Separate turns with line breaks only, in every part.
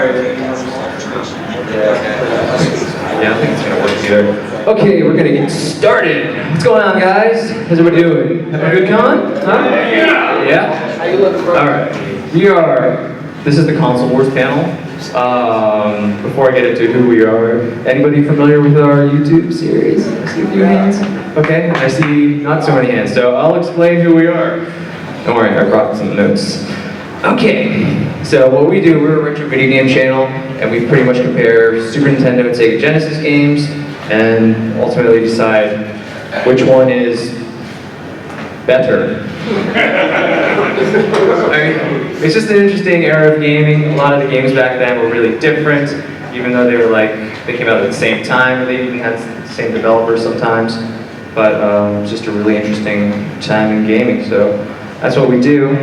Yeah, I think it's gonna work here. Okay, we're gonna get started. What's going on, guys? How's everybody doing? Having a good con? Huh? Yeah? Alright. This is the Console Wars panel. Before I get into who we are, anybody familiar with our YouTube series? I see a few hands. Okay, I see not so many hands, so I'll explain who we are. Don't worry, I brought some notes. Okay, so what we do, we're a retro video game channel, and we pretty much compare Super Nintendo and Sega Genesis games, and ultimately decide which one is better. I mean, it's just an interesting era of gaming. A lot of the games back then were really different, even though they came out at the same time, or they even had the same developers sometimes. But it's just a really interesting time in gaming, so that's what we do.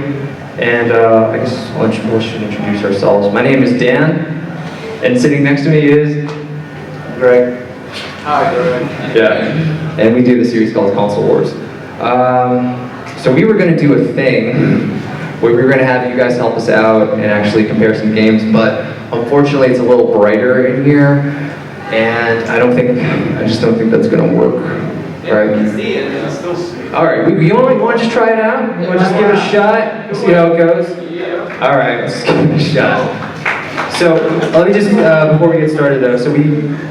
And I guess we should introduce ourselves. My name is Dan, and sitting next to me is Greg.
Hi, Greg.
Yeah, and we do the series called Console Wars. So we were going to do a thing where we were going to have you guys help us out and actually compare some games, but unfortunately it's a little brighter in here, and I just don't think that's going to work. Right?
You can see it, it's still see.
Alright, you want to just try it out? You want to just give it a shot? See how it goes?
Yeah.
Alright, let's give it a shot. So, let me just, before we get started though,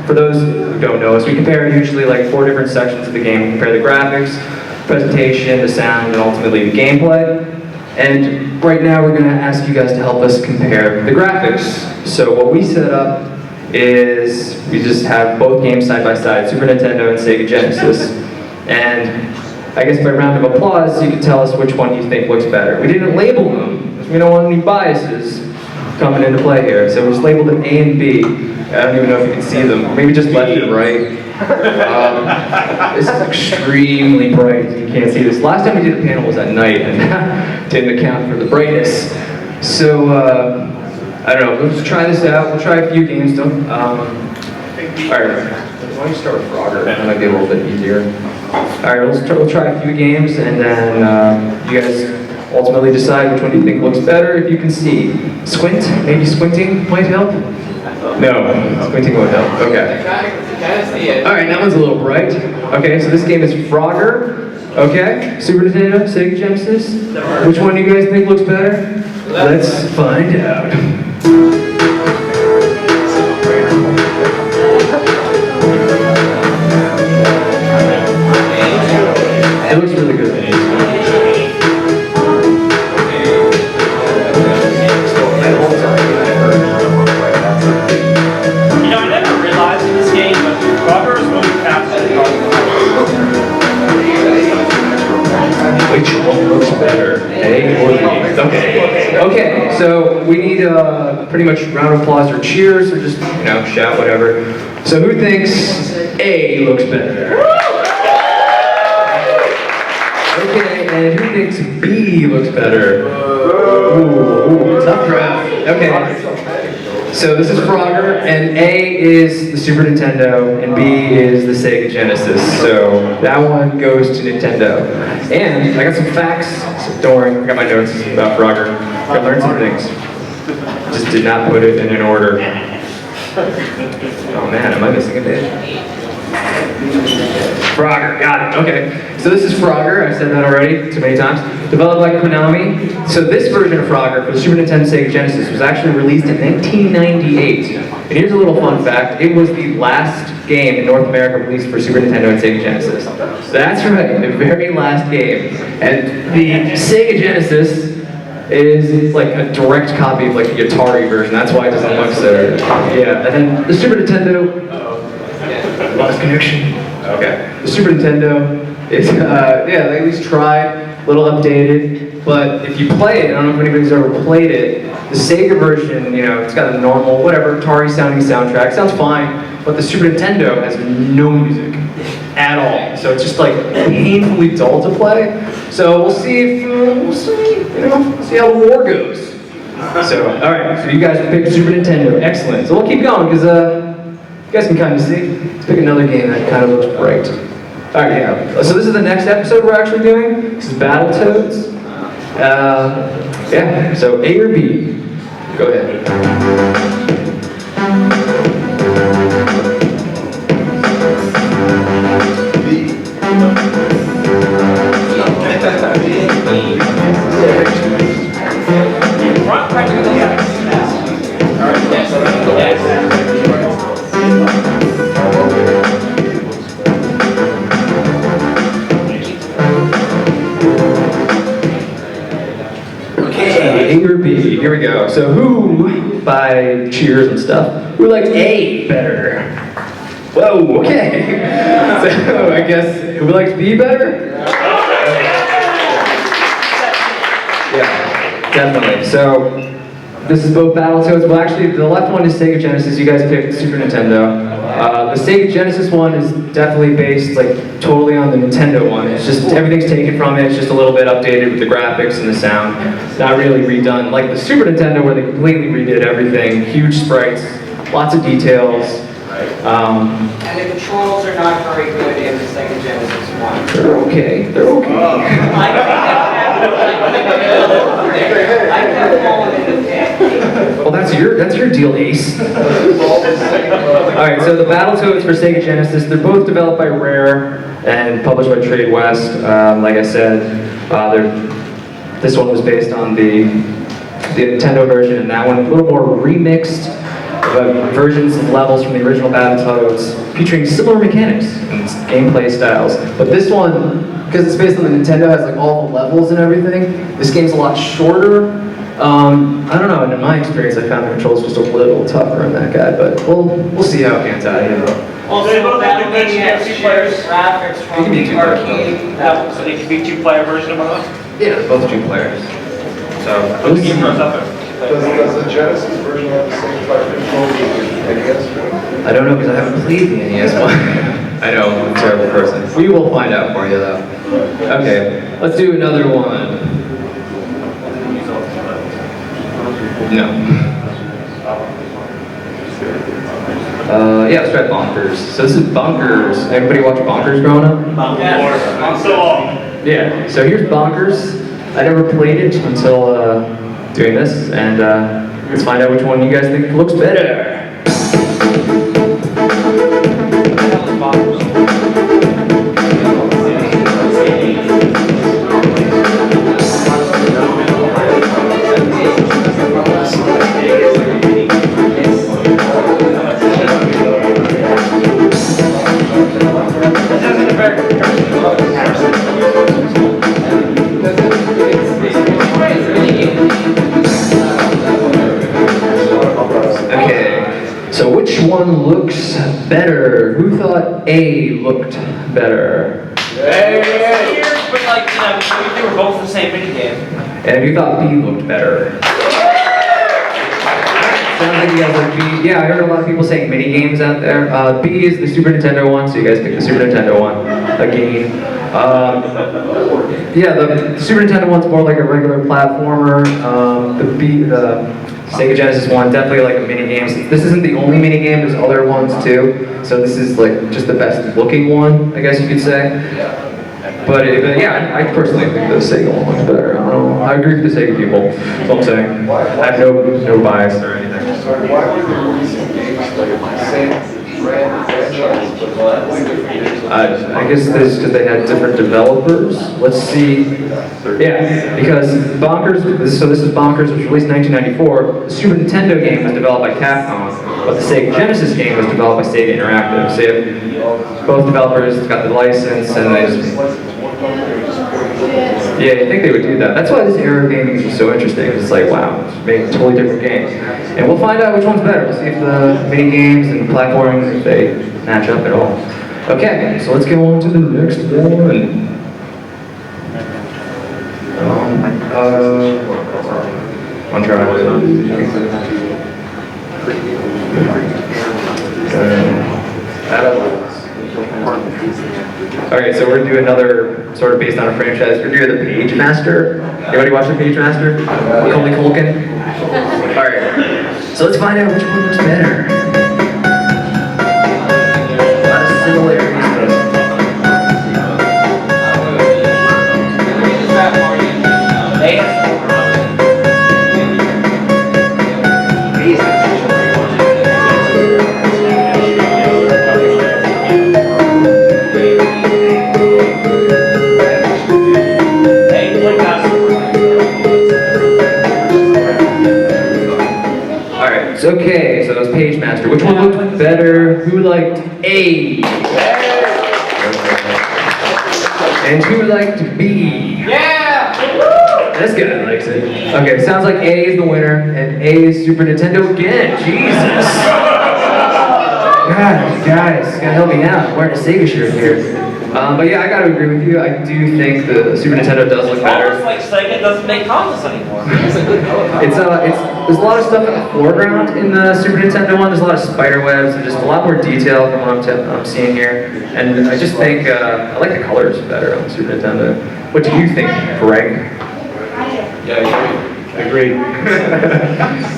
for those who don't know us, we compare usually like 4 different sections of the game. We compare the graphics, presentation, the sound, and ultimately the gameplay. And right now we're going to ask you guys to help us compare the graphics. So what we set up is we just have both games side by side, Super Nintendo and Sega Genesis. And I guess by round of applause, you can tell us which one you think looks better. We didn't label them, because we don't want any biases coming into play here. So we just labeled them A and B. I don't even know if you can see them. Maybe just left and right. This is extremely bright. You can't see this. Last time we did a panel was at night and didn't account for the brightness. So, I don't know. Let's try this out. We'll try a few games though. Alright, why don't you start with Frogger? That might be a little bit easier. Alright, we'll try a few games, and then you guys ultimately decide which one you think looks better if you can see. Squint? Maybe squinting might help? No, squinting won't help. Okay. Alright, that one's a little bright. Okay, so this game is Frogger. Okay, Super Nintendo, Sega Genesis. Which one do you guys think looks better? Let's find out. It looks really good.
I never realized in this game, but Frogger is going to capture the
Which one looks better, A or B? Okay, so we need pretty much round of applause or cheers or just, shout, whatever. So who thinks A looks better? Okay, and who thinks B looks better? Ooh, tough draft. Okay. So this is Frogger, and A is the Super Nintendo, and B is the Sega Genesis. So that one goes to Nintendo. And I got some facts, so don't worry, I got my notes about Frogger. I learned some things. Just did not put it in an order. Oh man, am I missing a bit? Frogger, got it, okay. So this is Frogger, I said that already too many times. Developed by Konami. So this version of Frogger for the Super Nintendo Sega Genesis was actually released in 1998. And here's a little fun fact, it was the last game in North America released for Super Nintendo and Sega Genesis. That's right, the very last game. And the Sega Genesis is like a direct copy of like the Atari version, that's why it doesn't look so. Yeah, and then the Super Nintendo, lost connection. Okay. The Super Nintendo is, they at least tried, a little updated, but if you play it, I don't know if anybody's ever played it, the Sega version, it's got a normal, whatever, Atari sounding soundtrack, sounds fine, but the Super Nintendo has no music at all, so it's just like painfully dull to play. So we'll see see how the war goes. So, alright, so you guys picked Super Nintendo, excellent. So we'll keep going, because you guys can kind of see. Let's pick another game that kind of looks bright. Alright, yeah. So this is the next episode we're actually doing. This is Battletoads. Yeah, so A or B? Go ahead. we go. So who, by cheers and stuff, who liked A better? Whoa, okay. So I guess, who likes B better? Yeah, definitely. So this is both Battletoads. Well, actually, the left one is Sega Genesis. You guys picked Super Nintendo. The Sega Genesis one is definitely based like totally on the Nintendo one. It's just everything's taken from it. It's just a little bit updated with the graphics and the sound. Not really redone like the Super Nintendo where they completely redid everything. Huge sprites, lots of details.
And the controls are not very good in the Sega Genesis one.
They're okay. They're okay.
I kept falling in the pit.
Well, that's your deal, Ace. All right, so the Battletoads for Sega Genesis, they're both developed by Rare and published by Trade West. Like I said, this one was based on the Nintendo version, and that one a little more remixed versions of levels from the original Battletoads, featuring similar mechanics and gameplay styles. But this one, because it's based on the Nintendo, has like all the levels and everything. This game's a lot shorter. I don't know, and in my experience, I found the controls just a little tougher on that guy, but we'll see how it pans out.
Also,
They both have convention
Battlemania
two
shares
players.
graphics
It
from
can be
the
two players,
arcade.
So they could be two-player version of both.
Yeah, both 2 players. So
Put the game runs up there.
Does the Genesis version have the same type of control as the NES?
I don't know because I haven't played the NES one. I know, I'm a terrible person. We will find out for you though. Okay, let's do another one. No. Yeah, let's try Bonkers. So this is Bonkers. Everybody watch Bonkers growing up?
Yes.
So long.
Yeah, so here's Bonkers. I never played it until doing this, and let's find out which one you guys think looks better. Okay, so which one looks better? Who thought A looked better?
Cheers, but like, they were both the same minigame.
And who thought B looked better? Sounds like you guys like B. Yeah, I heard a lot of people saying mini games out there. B is the Super Nintendo one, so you guys picked the Super Nintendo one again. Yeah, the Super Nintendo one's more like a regular platformer. The Sega Genesis one, definitely like a mini game. This isn't the only mini game, there's other ones too. So this is like just the best looking one, I guess you could say. But yeah, I personally think the Sega one looks better. I don't know. I agree with the Sega people. That's what I'm saying. I have no bias or anything.
Sorry, why were they releasing games like the same brand franchise, but completely different games?
I guess this because they had different developers. Let's see. Yeah, because Bonkers. So this is Bonkers, which was released in 1994. The Super Nintendo game was developed by Capcom, but the Sega Genesis game was developed by Sega Interactive. So you have both developers got the license, and they just. Yeah, you think they would do that. That's why this era of gaming is so interesting. It's like, wow, it's making a totally different game. And we'll find out which one's better. We'll see if the mini games and platforming, if they match up at all. Okay, so let's go on to the next one. One Alright, so we're gonna do another sort of based on a franchise. We're doing the Page Master. Anybody watch the Page Master? Macaulay Culkin? Alright, so let's find out which one looks better. A lot of similarities, okay, so that was Page Master. Which one looked better? Who liked A? And who liked B?
Yeah!
This guy likes it. Okay, sounds like A is the winner, and A is Super Nintendo again. Jesus. God, guys, gotta help me out. I'm wearing a Sega shirt here. But yeah, I gotta agree with you. I do think the Super Nintendo does look better.
Almost like Sega doesn't make consoles anymore.
It's there's a lot of stuff in the foreground in the Super Nintendo one. There's a lot of spider webs and just a lot more detail from what I'm seeing here. And I just think I like the colors better on the Super Nintendo. What do you think, Greg?
Yeah, I agree.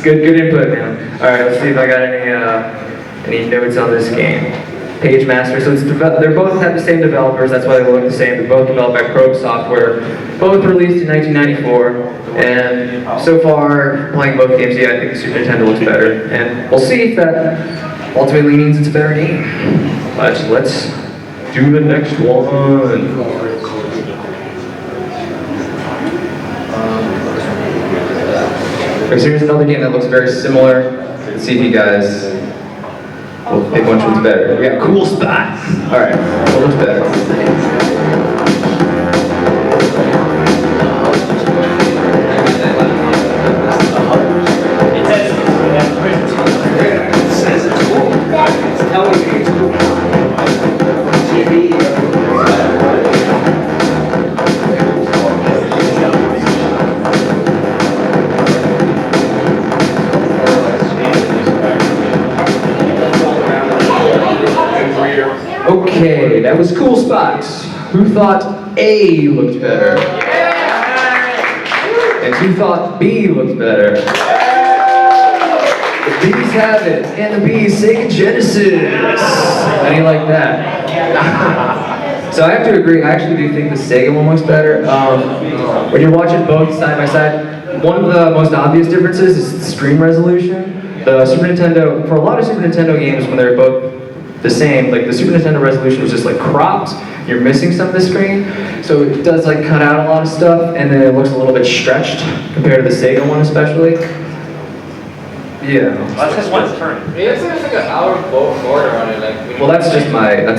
Good input, man. All right, let's see if I got any notes on this game. Page Master. So they're both have the same developers. That's why they look the same. They're both developed by Probe Software. Both released in 1994. And so far, playing both games, yeah, I think the Super Nintendo looks better. And we'll see if that ultimately means it's a better game. But let's do the next one. Okay, so here's another game that looks very similar. Let's see if you guys will pick which one's better. We got Cool Spot. All right, what looks better? Okay, that was Cool Spots. Who thought A looked better? And who thought B looked better? The B's have it, and the B is Sega Genesis. How do you like that? So I have to agree, I actually do think the Sega one looks better. When you're watching both side by side, one of the most obvious differences is the screen resolution. The Super Nintendo, for a lot of Super Nintendo games when they're both the same, like the Super Nintendo resolution was just like cropped, you're missing some of the screen, so it does like cut out a lot of stuff, and then it looks a little bit stretched compared to the Sega one especially. Yeah.
That's just one's turn.
It's like an hour border on it, like.
Well, that's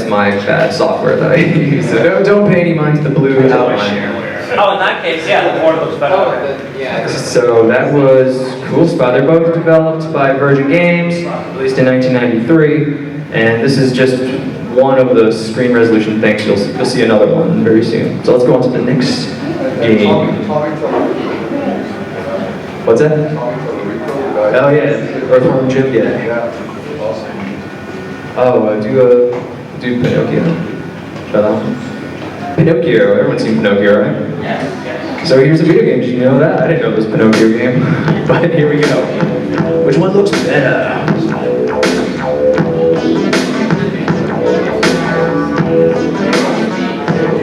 my bad software that I use. So don't pay any mind to the blue outline.
Oh, in that case, yeah, the board looks better.
Yeah.
So that was Cool Spot. They're both developed by Virgin Games, released in 1993. And this is just one of the screen resolution things. You'll see another one very soon. So let's go on to the next game. What's that? Oh yeah, Earthworm Jim guy.
Yeah, awesome.
Oh, do Pinocchio. Try that one. Pinocchio. Everyone's seen Pinocchio, right?
Yeah.
So here's a video game. Did you know that? I didn't know there was a Pinocchio game. But here we go. Which one looks better?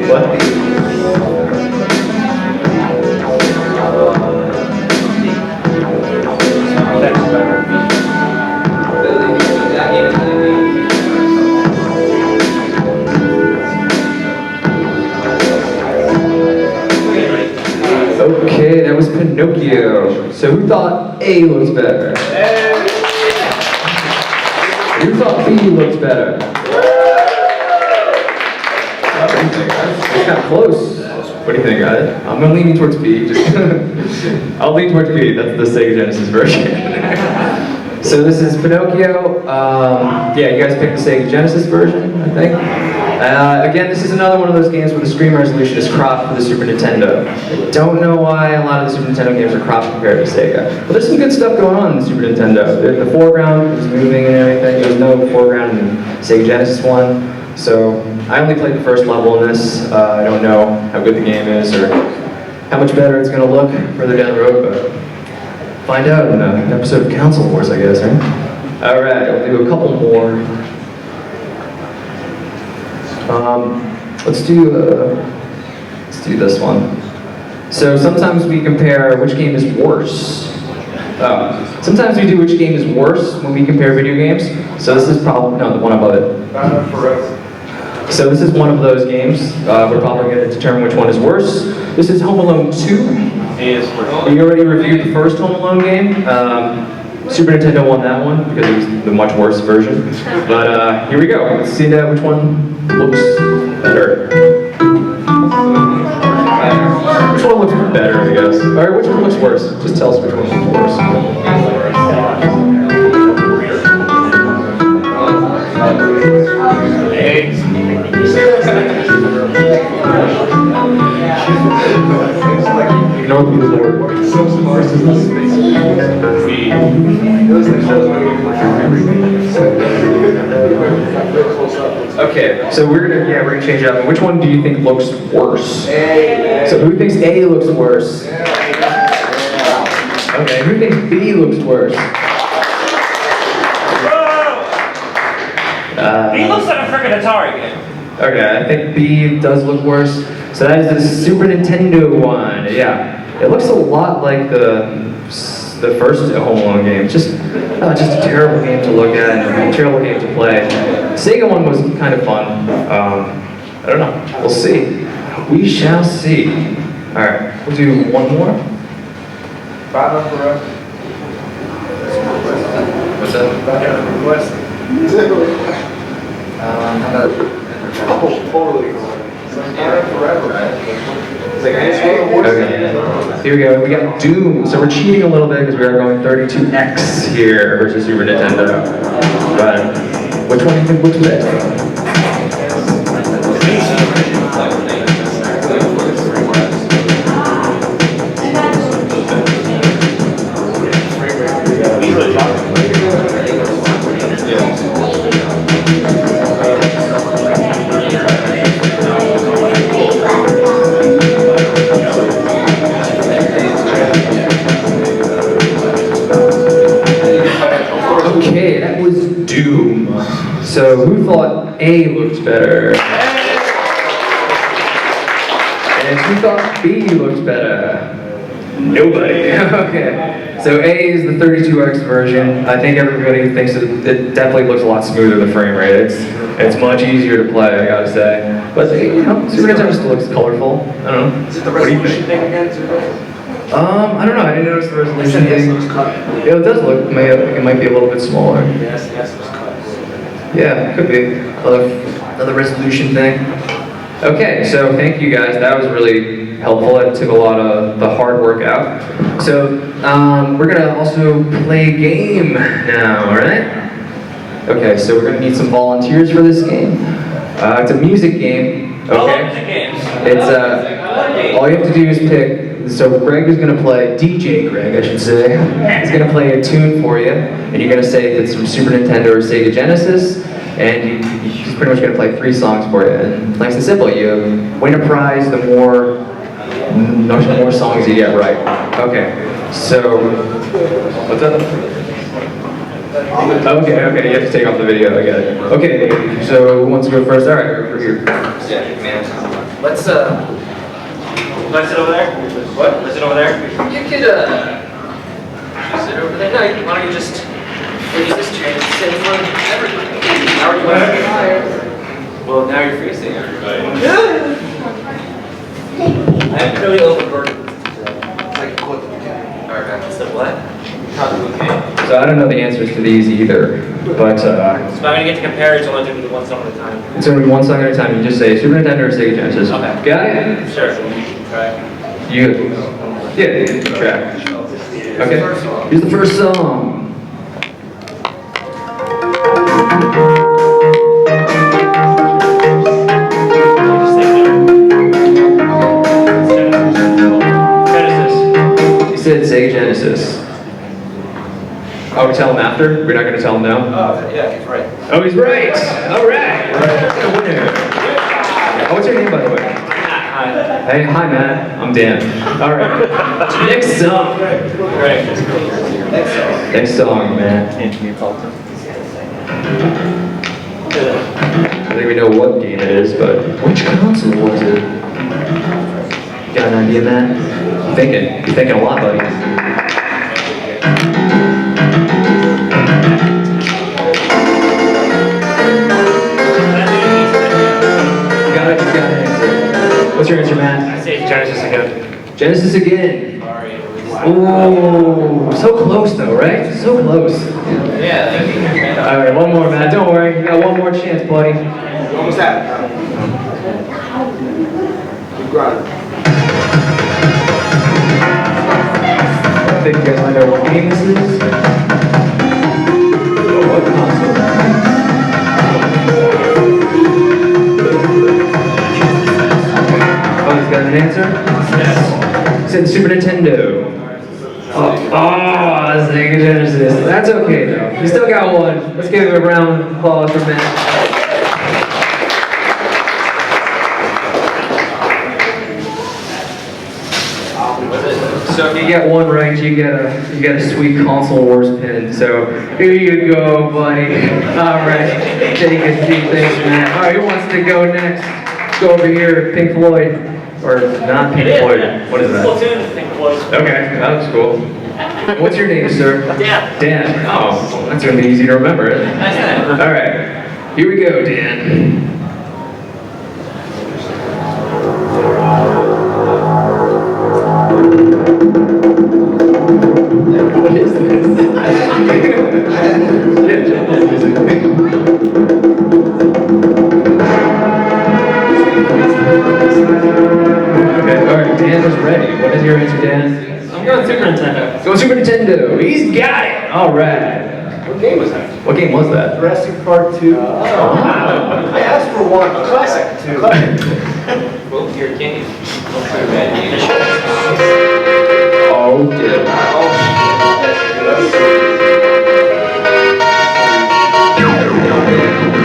What? Okay, that was Pinocchio. So who thought A looked better? Who thought B looked better? It's kind of close. What do you think? I'm leaning towards B. I'll lean towards B. That's the Sega Genesis version. So this is Pinocchio. Yeah, you guys picked the Sega Genesis version, I think. Again, this is another one of those games where the screen resolution is cropped for the Super Nintendo. I don't know why a lot of the Super Nintendo games are cropped compared to Sega. But there's some good stuff going on in the Super Nintendo. The foreground is moving and everything. There's no foreground in the Sega Genesis one. So I only played the first level in this. I don't know how good the game is or how much better it's going to look further down the road, but find out in an episode of Console Wars, I guess, right? All right, I'll do a couple more. Let's do this one. So sometimes we compare which game is worse. Sometimes we do which game is worse when we compare video games. So this is probably, no, the one above it. So this is one of those games. We're probably going to determine which one is worse. This is Home Alone 2. We already reviewed the first Home Alone game. Super Nintendo won that one because it was the much worse version. But here we go. Let's see which one looks better. Which one looks better, I guess? Or which one looks worse? Just tell us which one looks worse. Ignore the Okay, so we're gonna change it up. Which one do you think looks worse? So who thinks A looks worse? Okay, who thinks B looks worse?
He looks like a freaking Atari game.
Okay, I think B does look worse. So that is the Super Nintendo one. Yeah, it looks a lot like the first Home Alone game. Just a terrible game to look at and a terrible game to play. Sega one was kind of fun. I don't know. We'll see. We shall see. All right, we'll do one more. What's that? Okay, here we go. We got Doom. So we're cheating a little bit because we are going 32X here versus Super Nintendo. But which one do you think looks better? Okay, that was Doom. So who thought A looked better? And who thought B looked better? Nobody. Okay. So A is the 32X version. I think everybody thinks it definitely looks a lot smoother, the frame rate. It's much easier to play, I gotta say. But Super Nintendo still looks colorful. I don't know.
Is it the resolution thing again, too?
I don't know. I didn't notice the resolution thing. Yeah, it does look. It might be a little bit smaller.
Yes, it was cut.
Yeah, could be. Another resolution thing. Okay, so thank you guys. That was really helpful. It took a lot of the hard work out. So we're gonna also play a game now, all right? Okay, so we're gonna need some volunteers for this game. It's a music game.
I love
Okay.
music games.
It's all you have to do is pick. So Greg is going to play, DJ Greg I should say, is going to play a tune for you, and you're going to say if it's from Super Nintendo or Sega Genesis, and he's pretty much going to play 3 songs for you. And nice and simple, you win a prize the more songs you get right. Okay, so, what's up? Okay, you have to take off the video, I get it. Okay, so who wants to go first? All right, we're here.
Let's,
Let's sit over there.
what?
Let's sit over there.
You could, sit over there. No, why don't you just use this chair and sit in front of everybody? How are you going? Well, now you're facing everybody. I'm really overburdened. It's like, what? Alright, so what?
So I don't know the answers to these either, but
So I'm gonna get to compare it, so I'll do one song at a time.
it's only one song at a time. You just say Super Nintendo or Sega Genesis.
Okay.
Got it?
Sure. Try.
You. Yeah, track. Okay. Here's the first song.
Genesis.
He said Sega Genesis. Oh, we tell him after? We're not going to tell him now?
Oh, yeah, he's right.
Oh, he's right! All right! We're a winner. Oh, what's your name, by the way?
Hi.
Hey, hi, Matt. I'm Dan. All right. Next song.
Great.
Next song, man. I think we know what game it is, but which console was it? Got an idea, man? You're thinking a lot, buddy. Got an answer. What's your answer, man?
I say Genesis again.
Genesis again.
Sorry.
Ooh, so close though, right? So close.
Yeah.
All right, one more, Matt. Don't worry, you got one more chance, buddy.
Almost had it. Keep grinding.
I think you guys might know what game this is. Oh, what console? Oh, he's got an answer?
Yes.
He said Super Nintendo. Oh, Sega Genesis. That's okay though. You still got one. Let's give him a round of applause for Matt. So if you get one right, you get a sweet console wars pin. So here you go, buddy. All right, take a seat. Thanks, Matt. All right, who wants to go next? Let's go over here, Pink Floyd, or not Pink Floyd. What is that?
Platoon, Pink Floyd.
Okay, that's cool. What's your name, sir?
Dan.
Dan. Oh, that's gonna be easy to remember, isn't it?
Nice name.
All right, here we go, Dan. What is this? Yeah, Japanese music. Okay, all right, Dan is ready. What is your answer, Dan?
I'm going Super Nintendo.
Go Super Nintendo. He's got it. All right.
What game was that?
What game was that?
Jurassic Park 2. I asked for one. Classic 2.
Well, you're a king.
Oh, dear.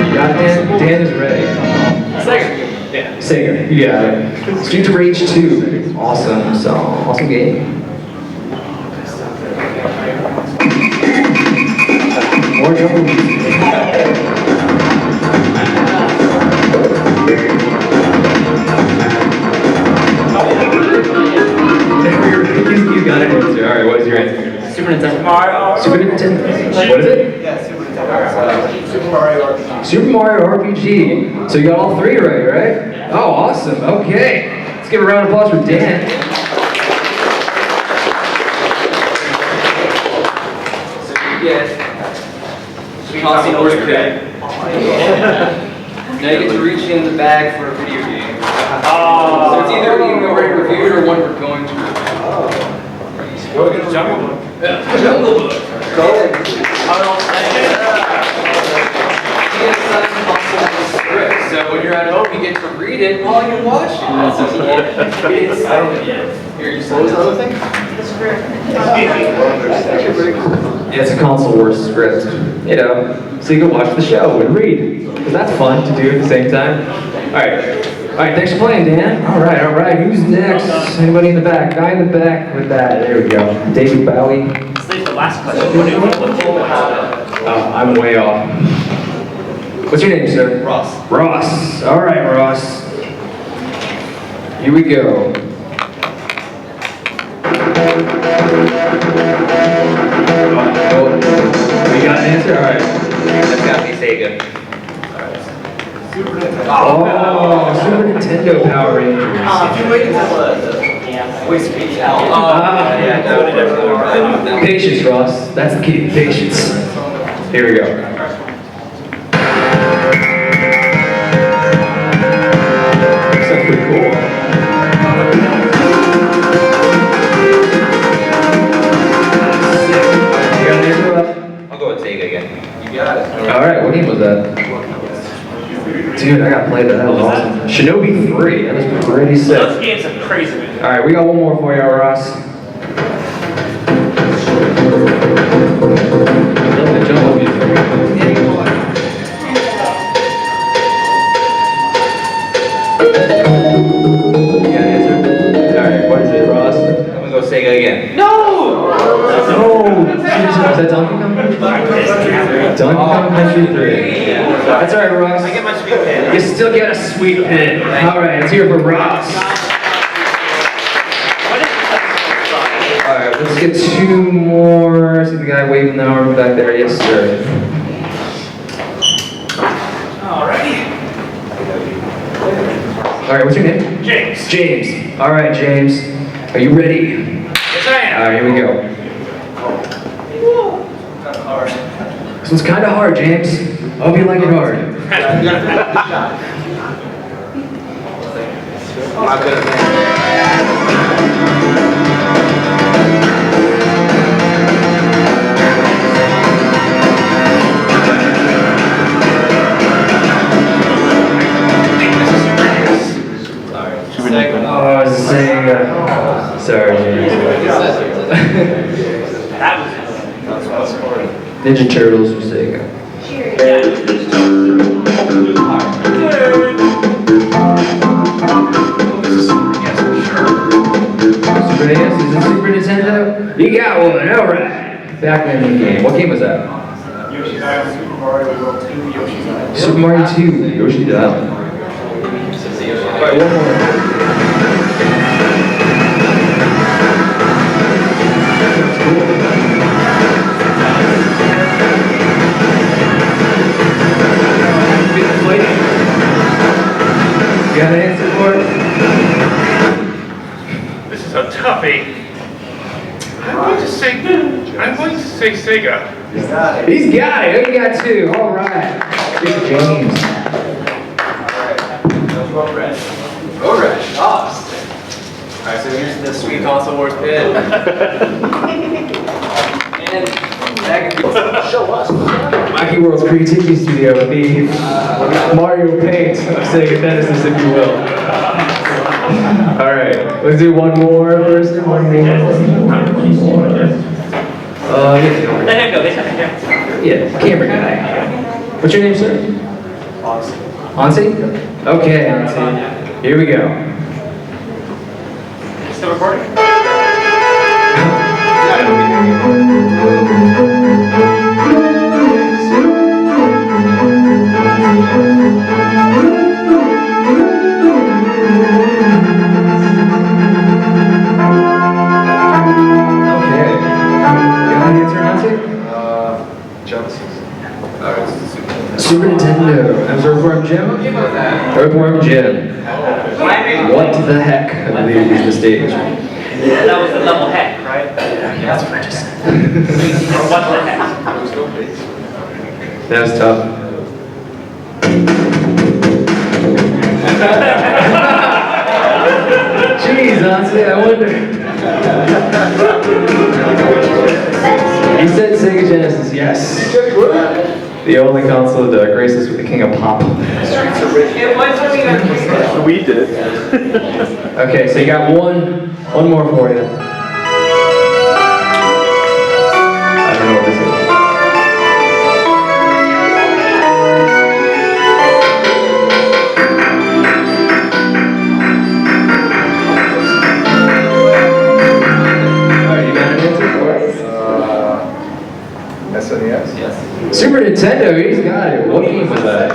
You got it, Dan? Dan is ready.
Sega. Yeah.
Sega. You got it. Streets of Rage 2. Awesome song. Awesome game. More jungle music. You got an answer. All right, what is your answer?
Super Nintendo. Mario.
Super Nintendo. What is it?
Yeah, Super Nintendo. Super Mario RPG.
Super Mario RPG. So you got all three right? Oh, awesome. Okay. Let's give a round of applause for Dan.
So you get console wars pin. Now you get to reach in the bag for a video game. So it's either one we already reviewed or one we're going to review.
Go get the Jungle Book.
Jungle Book.
I don't
You get assigned console script. So when you're at home, you get to read it while you're watching. That's what you get.
I don't get
Here, you
What was the other thing?
Yeah, it's a console wars script. You know, so you can watch the show and read. Because that's fun to do at the same time. Alright, thanks for playing, Dan. Alright. Who's next? Anybody in the back? Guy in the back with that. There we go. David Bowie.
Let's leave the last question. What do you want?
I'm way off. What's your name, sir?
Ross.
Ross. Alright, Ross. Here we go. Oh, you got an answer? Alright.
That's gotta be Sega.
Super Nintendo.
Oh, Super Nintendo Power Rangers.
If you wait until the voice speech out.
Yeah, that would definitely.
Patience, Ross. That's the key. Patience. Here we go. That's pretty cool. You got an answer, Ross?
I'll go with Sega again. You got it.
All right. What game was that? Dude, I gotta play that. That was awesome. Shinobi 3. That was pretty
Those
sick.
games are crazy.
All right, we got one more for you, Ross. Love the jungle music. You got an answer? All right, what is it, Ross?
I'm gonna go Sega again.
No! Is that Donkey Kong Country? Donkey Kong Country 3. That's all right, Ross.
I get my sweet pin.
You still get a sweet pin. All right, let's hear it for Ross. All right, let's get two more. See the guy waving the arm back there. Yes, sir.
Alrighty.
All right, what's your name?
James.
James. All right, James. Are you ready?
Yes, I am.
All right, here we go. This one's kind of hard, James. I hope you like it hard. Ninja Turtles for Sega. Super NES, is it Super Nintendo? You got one, alright. Back in the game. What game was that?
Yoshi's Island, Super Mario World 2, Yoshi's Island.
Super Mario 2, Yoshi's Island. Alright, one more. You got an answer for it?
This is a toughie. I'm going to say Sega.
He's got it. He got two. All right. Good James.
Alright, lost. Alright, so here's the Sweet Console Wars pit. And back in
Wacky World's Creativity Studio with the Mario Paint of Sega Genesis, if you will. All right, let's do one more first. One more. Yeah, camera guy. What's your name, sir? Ansi. Okay, Ansi. Here we go.
Still recording?
Super Nintendo. That was Earthworm Jim? Earthworm Jim. What the heck, I believe is the stage.
That was the level heck, right?
That's what I just said.
Or what the heck?
That was tough. Jeez, honestly, I wonder. He said Sega Genesis, yes. The only console to grace us with the king of pop.
It was when we got three.
We did.
Okay, so you got one more for you. I don't know what this is. Alright, you got an answer for it?
SNES? Yes.
Super Nintendo, he's got it. What game was that?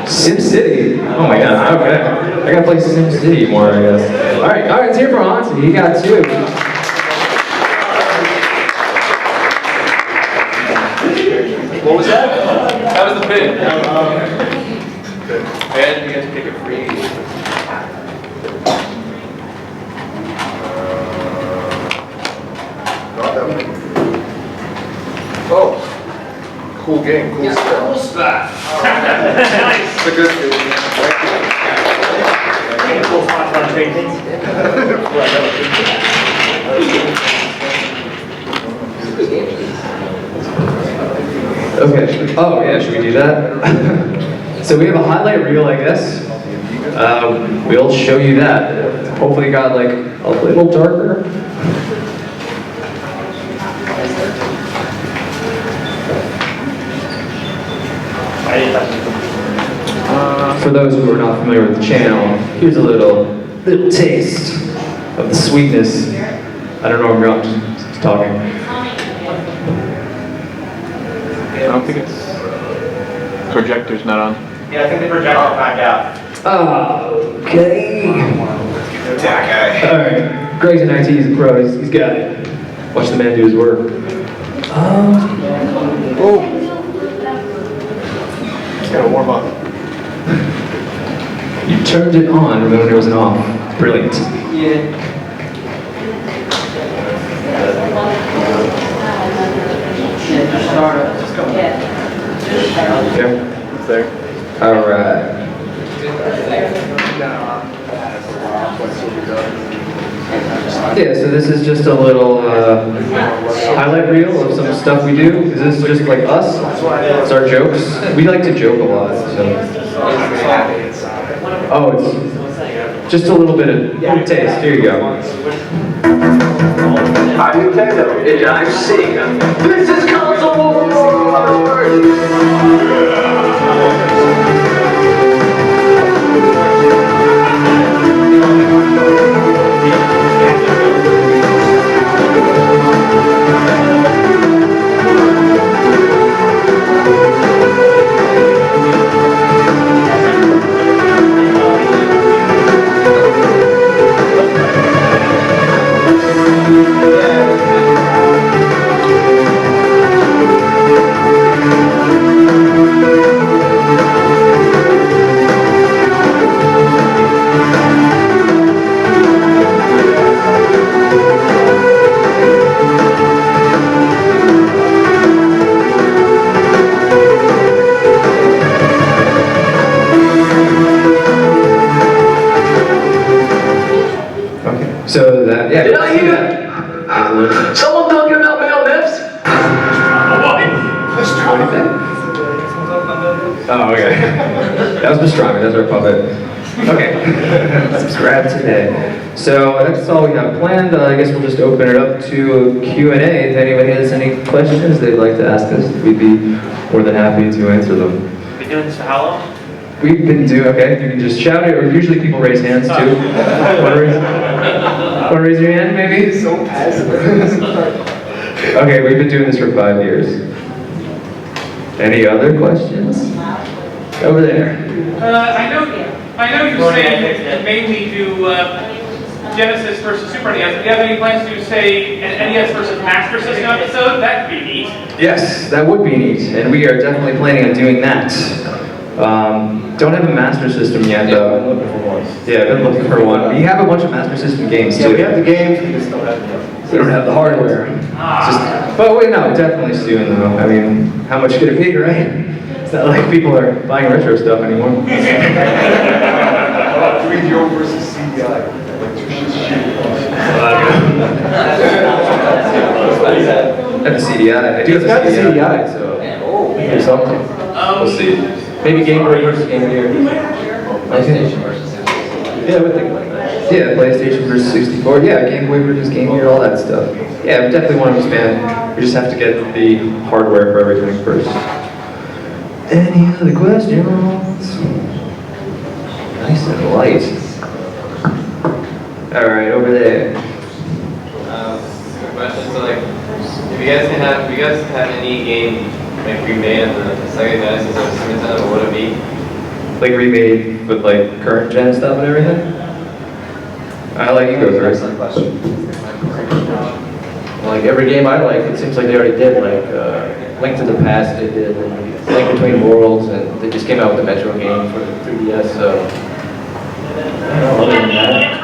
SimCity. Oh my god, okay. I gotta play SimCity more, I guess. Alright, it's here for Hansi. He got two.
What was that? That was the pin. And you get to pick a free.
Oh, cool game, cool stuff.
Cool stuff.
Nice.
It's a good game.
Cool spots on paintings.
Okay. Oh yeah, should we do that? So we have a highlight reel, I guess. We'll show you that. Hopefully it got like a little darker. For those who are not familiar with the channel, here's a little taste of the sweetness. I don't know if I'm just talking.
I don't think it's... Projector's not on.
Yeah, I think the projector back out.
Okay. Alright. Greg's an IT, he's a pro, he's got it. Watch the man do his work.
Oh. It's gotta warm up.
You turned it on when there was an off. Brilliant.
Yeah.
Okay.
It's there.
Alright. Yeah, so this is just a little highlight reel of some stuff we do. Is this just like us? It's our jokes. We like to joke a lot, so. Oh, it's just a little bit of taste. Here you go.
I'm Nintendo, and I'm Sega. This is Console Wars!
Okay, so that, yeah.
Did I hear
Absolutely.
someone talking about male nymphs?
Oh, okay. That was pastrami, that's our puppet. Okay, subscribe today. So that's all we have planned. I guess we'll just open it up to a Q&A. If anybody has any questions they'd like to ask us, we'd be more than happy to answer them.
Been doing this for how long?
We've been doing, okay, you can just shout it, or usually people raise hands too. Want to raise your hand, maybe?
So passive.
Okay, we've been doing this for 5 years. Any other questions? Over there.
I know you say you mainly do Genesis versus Super NES. Do you have any plans to say an NES versus Master System episode? That'd be neat.
Yes, that would be neat, and we are definitely planning on doing that. Don't have a Master System yet, though. Yeah, I've been looking for one. We have a bunch of Master System games, too.
Yeah, we have the games, we just don't have the.
We don't have the hardware. It's just, but wait, no, definitely soon, though. I mean, how much could it be, right? It's not like people are buying retro stuff anymore.
3DO versus CDI.
I have the CDI. I do have
It's got the
the
CDI, so here's something.
We'll see.
Maybe Game Boy versus Game Gear.
PlayStation versus
Yeah, I would think like that.
Yeah, PlayStation versus 64. Yeah, Game Boy versus Game Gear, all that stuff. Yeah, we definitely want to expand. We just have to get the hardware for everything first. Any other questions? Nice and light. All right, over there.
Good question. So, like, if you guys have any game like remade on the Sega Genesis or Super Nintendo, what would it be?
Like remade with like current gen stuff and everything? I'll let you go first.
Excellent question. Like every game I like, it seems like they already did. Like Link to the Past, they did. Link Between Worlds, and they just came out with the Metro game for the 3DS. So. Other than that.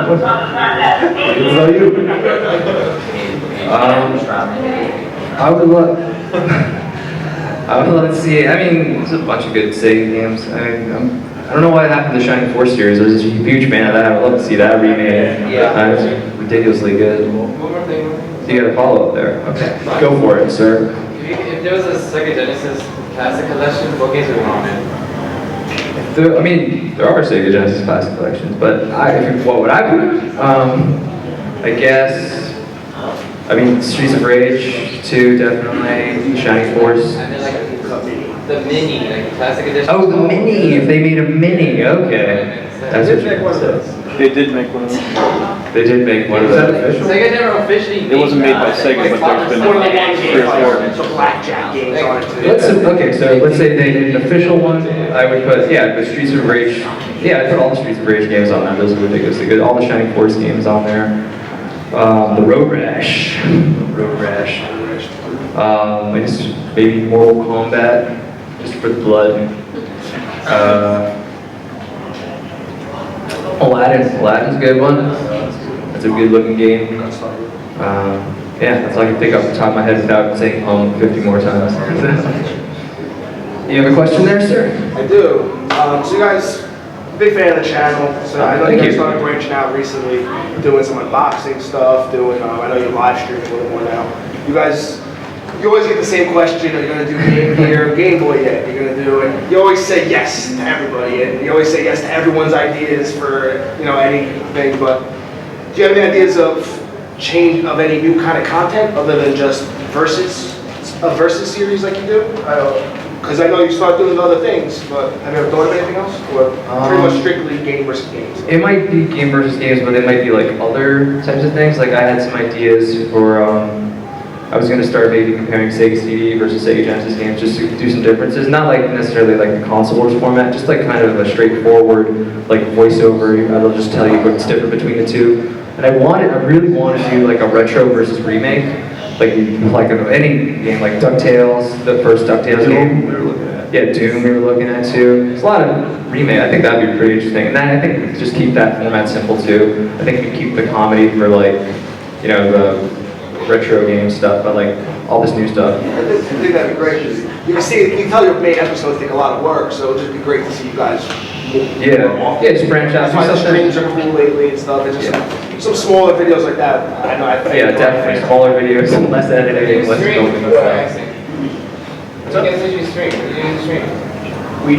What about you?
I would love. I would love to see. I mean, there's a bunch of good Sega games. I don't know what happened to the Shining Force series. I was a huge fan of that. I would love to see that remade.
Yeah.
It's ridiculously good.
One more thing.
So you got a follow up there. Okay, go for it, sir.
If there was a Sega Genesis classic collection, what games would you want in?
I mean, there are Sega Genesis classic collections, but what would I put? I guess. I mean, Streets of Rage 2, definitely. Shining Force.
I mean, like the mini, like the classic edition.
Oh, the mini! If they made a mini, okay. That's what you said.
They did make one of them.
They did make one of
Is that
them.
official?
Sega never officially
It wasn't made by Sega, but there's been
One of the ones
3 or 4.
the blackjack games on it too.
Okay, so let's say they did an official one. I would put, yeah, the Streets of Rage. Yeah, I'd put all the Streets of Rage games on there. Those are ridiculously good. All the Shining Force games on there. The Road Rash. Road Rash. I guess maybe Mortal Kombat, just for the blood. Aladdin. Aladdin's a good one. That's a good looking game. Yeah, that's all I can think off the top of my head without saying 50 more times. You have a question there, sir?
I do. So you guys, big fan of the channel. So I know
Thank
you guys
you.
started branching out recently, doing some unboxing stuff, I know you're live streaming a little more now. You guys, you always get the same question, are you going to do Game Gear, Game Boy yet? You're going to do it. You always say yes to everybody, and you always say yes to everyone's ideas for, anything, but do you have any ideas of change of any new kind of content other than just a versus series like you do? Because I know you start doing other things, but have you ever thought of anything else? Or pretty much strictly game versus games?
It might be game versus games, but it might be like other types of things. Like I had some ideas for, I was going to start maybe comparing Sega CD versus Sega Genesis games just to do some differences. Not like necessarily like the console wars format, just like kind of a straightforward like voiceover. It'll just tell you what's different between the two. And I really wanted to do like a retro versus remake. Like any game, like DuckTales, the first DuckTales game.
We were looking at.
Yeah, Doom we were looking at too. There's a lot of remake. I think that'd be pretty interesting. And then I think we could just keep that format simple too. I think we keep the comedy for like, you know, the retro game stuff, but like all this new stuff.
I think that'd be great. You can see, you can tell your main episodes take a lot of work, so it'd just be great to see you guys.
Yeah, just branch out,
That's why
do
the
something.
streams are cool lately and stuff. It's just some smaller videos like that. I know.
Yeah, definitely smaller videos, less editing, less
Stream.
building.
What you guys usually stream? What do you usually stream?
We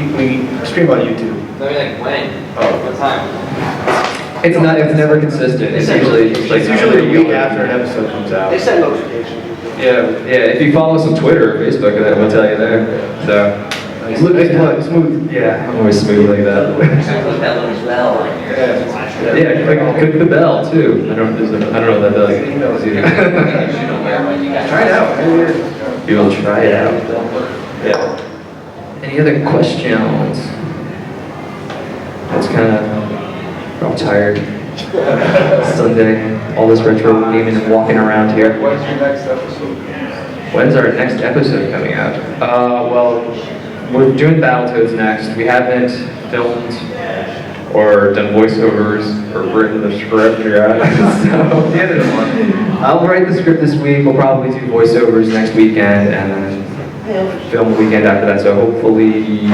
stream on YouTube.
I mean, like when?
Oh.
What time?
It's never consistent. It's usually
a week after an episode comes out.
They send notifications.
Yeah. If you follow us on Twitter or Facebook, then it will tell you there. So. Smooth. Yeah, I'm always smooth like that. Yeah, click the bell too. I don't know what that does.
Emails you.
Try it out. You'll try it out. Yeah. Any other questions? That's kind of. I'm tired. Sunday, all this retro gaming and walking around here.
When's your next episode?
When's our next episode coming out? Well, we're doing Battletoads next. We haven't filmed or done voiceovers or written the script yet. So, the end of the month. I'll write the script this week. We'll probably do voiceovers next weekend and then film the weekend after that. So hopefully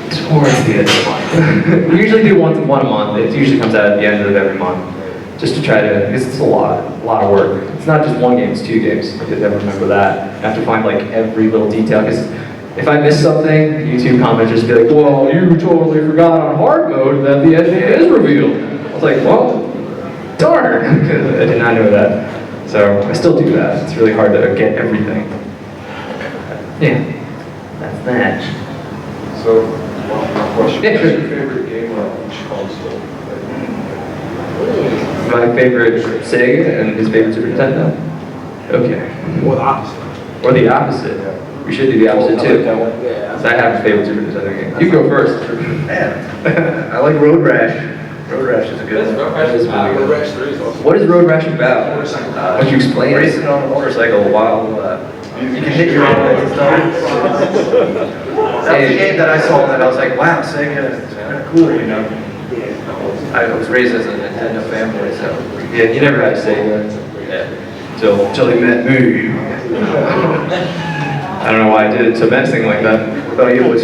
towards the end of the month. We usually do one a month. It usually comes out at the end of every month. Just to try to, because it's a lot of work. It's not just one game, it's 2 games. I did never remember that. I have to find like every little detail, because if I miss something, YouTube comments just be like, well, you totally forgot on hard mode that the ending is revealed. I was like, well, darn, because I did not know that. So I still do that. It's really hard to get everything. Yeah, that's that.
So, one question.
Yeah,
What's
sure.
your favorite game on each console?
My favorite Sega and his favorite Super Nintendo? Okay.
Or the opposite.
Or the opposite. We should do the opposite too.
Yeah.
So I have a favorite Super Nintendo game. You go first.
Man, I like Road Rash. Road Rash is a good
This
one.
Road Rash is
That is
really
Road
good.
Rash 3 is awesome.
What is Road Rash about? Why don't you explain
Racing
it?
on a motorcycle while you can hit your own legs and stuff. That was a game that I saw that I was like, wow, Sega, it's kind of cool, you know. I was raised as a Nintendo fanboy, so.
Yeah, you never had to say that.
Yeah.
Till he met me. I don't know why I did it so menacing like that. What about you? What's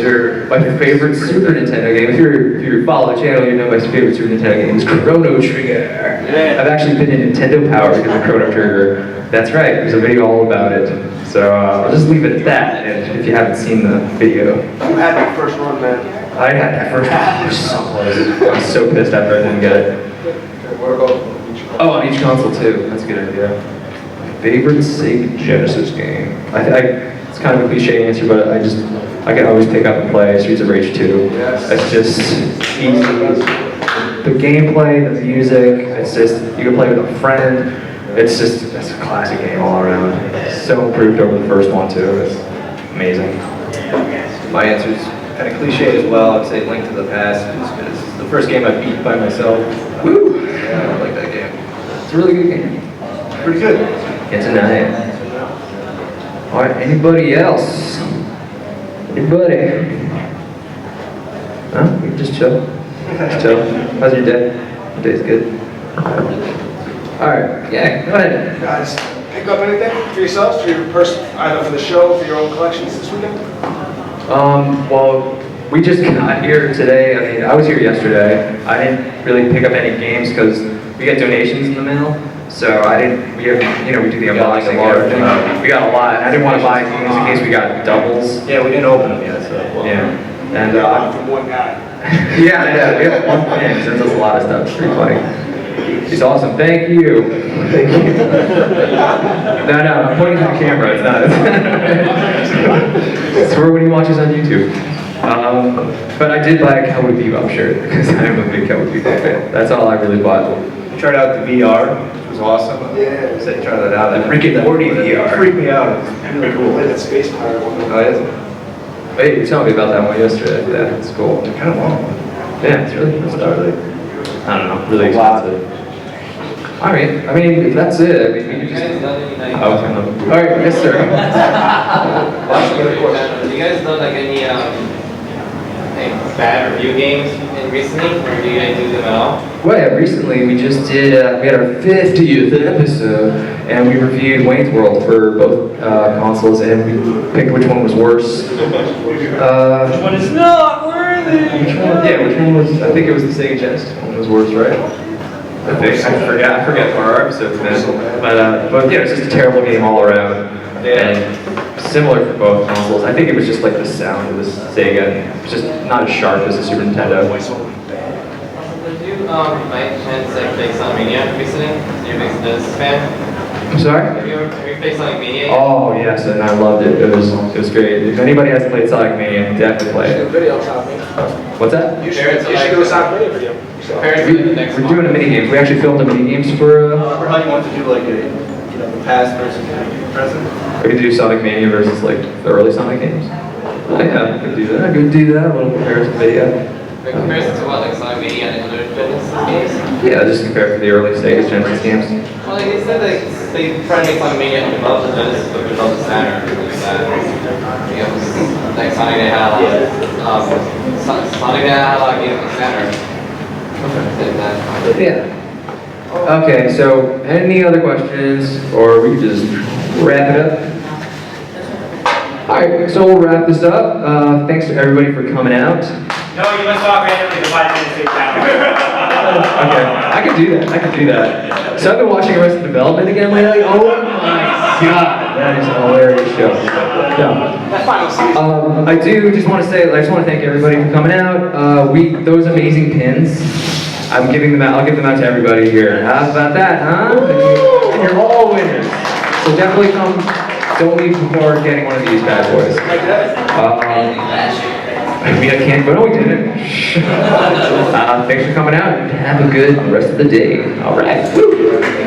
my favorite Super Nintendo game? If you follow the channel, you know my favorite Super Nintendo game is Chrono Trigger. I've actually been in Nintendo Power because of Chrono Trigger. That's right, there's a video all about it. So I'll just leave it at that, and if you haven't seen the video.
You had that first run, man.
I had that first one. I was so close. I was so pissed after I didn't get it.
What about each console?
Oh, on each console too. That's a good idea. My favorite Sega Genesis game. It's kind of a cliche answer, but I can always pick up and play Streets of Rage 2.
Yes.
It's just easy. The gameplay, the music, it's just, you can play with a friend. It's a classic game all around. So improved over the first one too. It's amazing.
My answer is kind of cliche as well. I'd say Link to the Past, just because it's the first game I beat by myself.
Woo!
Yeah, I like that game.
It's a really good game.
Pretty good.
Can't deny it. All right, anybody else? Anybody? Huh? You just chill. Just chill. How's your day? Your day's good. All right, yeah, go ahead.
Guys, pick up anything for yourselves, for your either for the show, for your own collections this weekend?
Well, we just got here today. I mean, I was here yesterday. I didn't really pick up any games because we get donations in the mail. So we do the unboxing and everything. We got a lot. I didn't want to buy games in case we got doubles.
Yeah, we didn't open them yet, so. Well,
Yeah. And
From one guy.
yeah, we have one thing. Sends us a lot of stuff. It's pretty funny. He's awesome. Thank you. Thank you. No, I'm pointing to the camera. It's not. It's for when he watches on YouTube. But I did buy a Cowboy Bebop shirt because I'm a big Cowboy Bebop fan. That's all I really bought.
Tried out the VR, which was awesome.
Yeah.
Said try that out.
The Rick and Morty VR.
Freaked me out. It's really cool.
Play that Space Pirate one.
Oh, is it?
Hey, you told me about that one yesterday. Yeah, it's cool.
I kind of want one.
Yeah, it's really cool. I don't know, really
A lot.
expensive. All right, I mean, if that's it, I mean, we
Have
could
you
just.
guys done any like?
Oh, okay. All right, yes, sir.
Have you guys done like any like bad review games in recently, or do you guys do them at all?
Well, yeah, recently we just did, we had our 50th episode, and we reviewed Wayne's World for both consoles, and we picked which one was worse.
Which one is not worthy?
Which one? Yeah, which one was? I think it was the Sega Genesis one was worse, right? I think I forget our episodes then. But yeah, it's just a terrible game all around, and similar for both consoles. I think it was just like the sound of the Sega, it's just not as sharp as the Super Nintendo.
Did you by chance like play Sonic Mania recently? You're a big Genesis fan.
I'm sorry.
Have you played Sonic Mania?
Oh yes, and I loved it. It was great. If anybody hasn't played Sonic Mania, definitely play it.
Video Sonic Mania.
What's that?
You should do a Sonic Mania video.
Compared to the next
We're
one.
doing a mini games. We actually filmed a mini games for.
Remember how you want to do like a, the past versus the present?
We could do Sonic Mania versus like the early Sonic games. Oh yeah, we could do that. I could do that. A little comparison video.
In comparison to what, like Sonic Mania and other Genesis games?
Yeah, just compare it to the early Sega Genesis games.
Well, like they said like they try to make Sonic Mania above the Genesis, but above the Saturn or something like that. You know, like Sonic they had Sonic they had a lot of games on Saturn.
Yeah. Okay, so any other questions, or we could just wrap it up? All right, so we'll wrap this up. Thanks to everybody for coming out.
No, you must talk randomly the 5 minutes they count.
Okay, I could do that. So I've been watching Arrested Development again lately. Oh my god, that is a hilarious show. Yeah. I do just want to say, I just want to thank everybody for coming out. Those amazing pins, I'll give them out to everybody here. How about that, huh? And you're all winners. So definitely come. Don't leave before getting one of these bad boys. I mean, I can't, but no, we didn't. Thanks for coming out, and have a good rest of the day. All right. Woo.